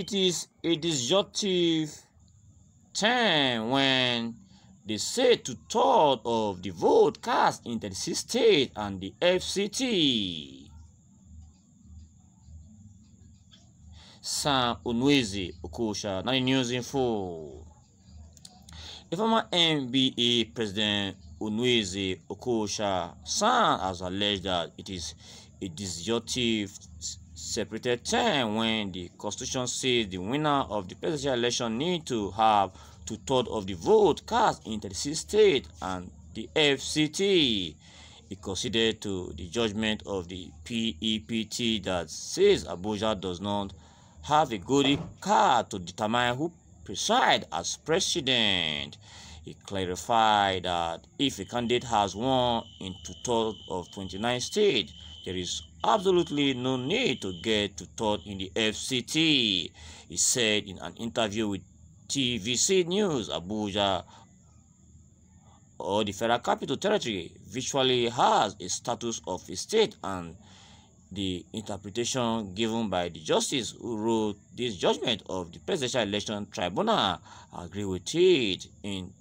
It is a disjunctive term when they say 2/3 of the vote cast in 36 states and the FCT. Sam Onweze Okosha, now news info. The former NBA president Onweze Okosha Sam has alleged that it is a disjunctive separated term when the Constitution says the winner of the presidential election need to have 2/3 of the vote cast in 36 states and the FCT. He conceded to the judgment of the PEPT that says Abuja does not have a golden card to determine who presides as president. He clarified that if a candidate has won in 2/3 of 29 states, there is absolutely no need to get 2/3 in the FCT. He said in an interview with TVC News, Abuja, or the Federal Capital Territory, virtually has a status of a state, and the interpretation given by the justice who wrote this judgment of the Presidential Election Tribunal agree with it in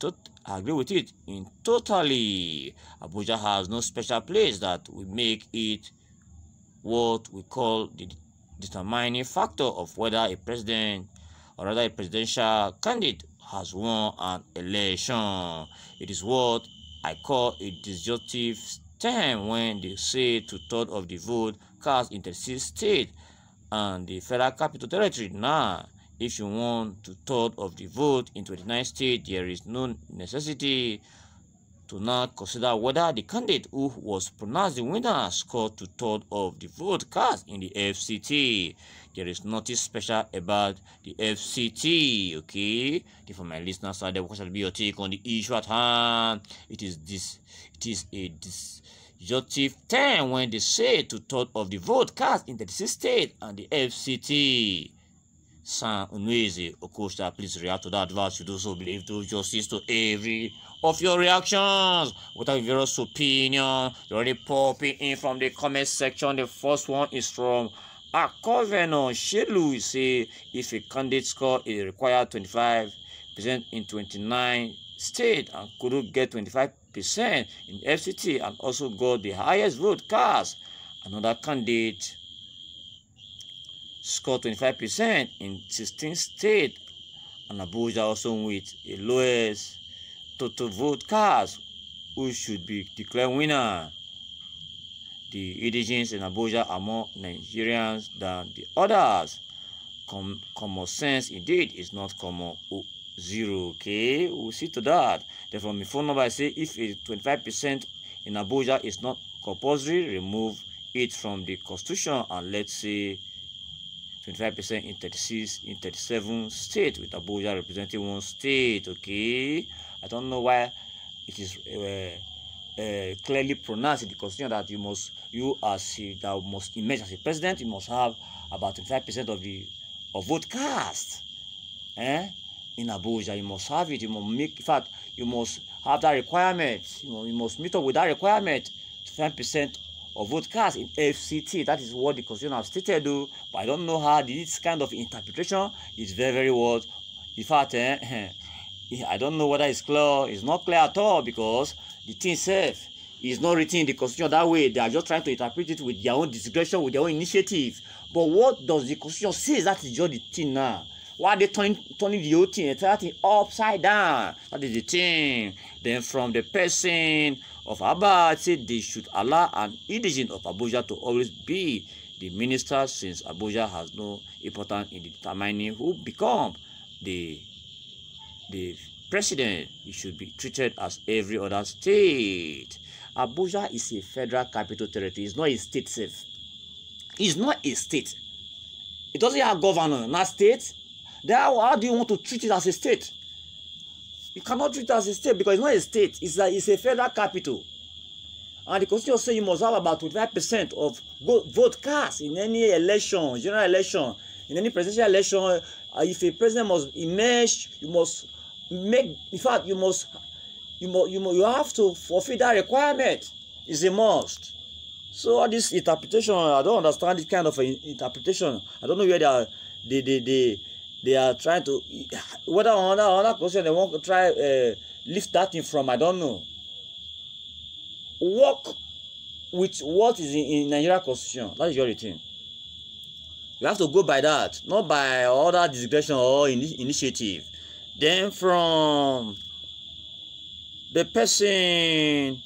totally. Abuja has no special place that will make it what we call the determining factor of whether a president or rather a presidential candidate has won an election. It is what I call a disjunctive term when they say 2/3 of the vote cast in 36 states and the Federal Capital Territory. Now, if you want 2/3 of the vote in 29 states, there is no necessity to now consider whether the candidate who was pronounced the winner scored 2/3 of the vote cast in the FCT. There is nothing special about the FCT, okay? For my listeners out there, what shall be your take on the issue at hand? It is a disjunctive term when they say 2/3 of the vote cast in 36 states and the FCT. Sam Onweze Okosha, please react to that advice. You do so believe to justice to every of your reactions without various opinion. You're already popping in from the comment section. The first one is from Akoveno Shelu. He say if a candidate score is required 25% in 29 states and couldn't get 25% in FCT and also got the highest vote cast, another candidate scored 25% in 16 states and Abuja also with a lowest total vote cast, who should be declared winner. The indigenes in Abuja are more Nigerians than the others. Common sense indeed is not common zero, okay? We'll see to that. Then from the phone number I say if a 25% in Abuja is not compulsory, remove it from the constitution and let's say 25% in 36 in 37 states, with Abuja representing one state, okay? I don't know why it is clearly pronounced in the constitution that you must emerge as a president, you must have about 25% of vote cast. In Abuja, you must have it. You must make, in fact, you must have that requirement. You must meet up with that requirement. 25% of vote cast in FCT. That is what the constitution has stated, though. But I don't know how this kind of interpretation is very, very what. In fact, I don't know whether it's clear. It's not clear at all because the thing itself is not written in the constitution that way. They are just trying to interpret it with their own discretion, with their own initiative. But what does the constitution say? That is just the thing now. Why are they turning the whole thing, entire thing upside down? That is the thing. Then from the person of Aba, say they should allow an indigene of Abuja to always be the minister, since Abuja has no importance in determining who become the president. It should be treated as every other state. Abuja is a federal capital territory. It's not a state self. It's not a state. It doesn't have governor, not state. Then how do you want to treat it as a state? You cannot treat it as a state because it's not a state. It's a federal capital. And the constitution says you must have about 25% of vote cast in any election, general election, in any presidential election. If a president must emerge, you must make. In fact, you have to fulfill that requirement. It's a must. So all this interpretation, I don't understand this kind of interpretation. I don't know where they are trying to, whether another question they want to try lift that thing from, I don't know. Work with what is in Nigeria Constitution. That is your thing. You have to go by that, not by other designation or initiative. Then from the person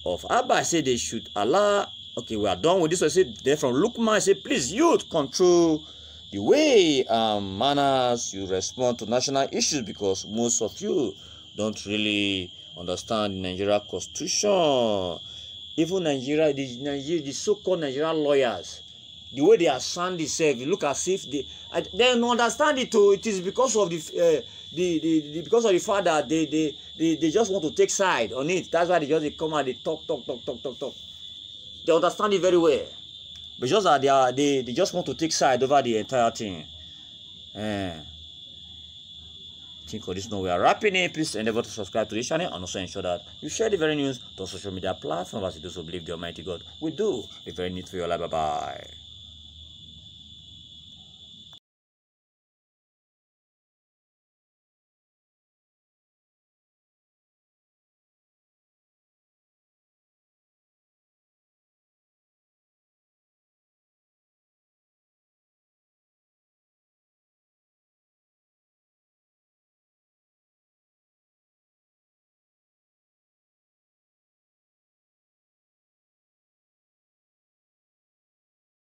of Abba, say they should allow. Okay, we are done with this. I said, then from Lukman, I say, please, youth, control the way manners you respond to national issues, because most of you don't really understand the Nigeria Constitution. Even the so-called Nigerian lawyers, the way they are sound themselves, you look as if they don't understand it too. It is because of because of the fact that they just want to take side on it. That's why they come and they talk. They understand it very well, but just that they just want to take side over the entire thing. I think for this now we are wrapping it. Please endeavor to subscribe to this channel and also ensure that you share the very news to social media platforms as those who believe the Almighty God will do the very need for your life. Bye bye.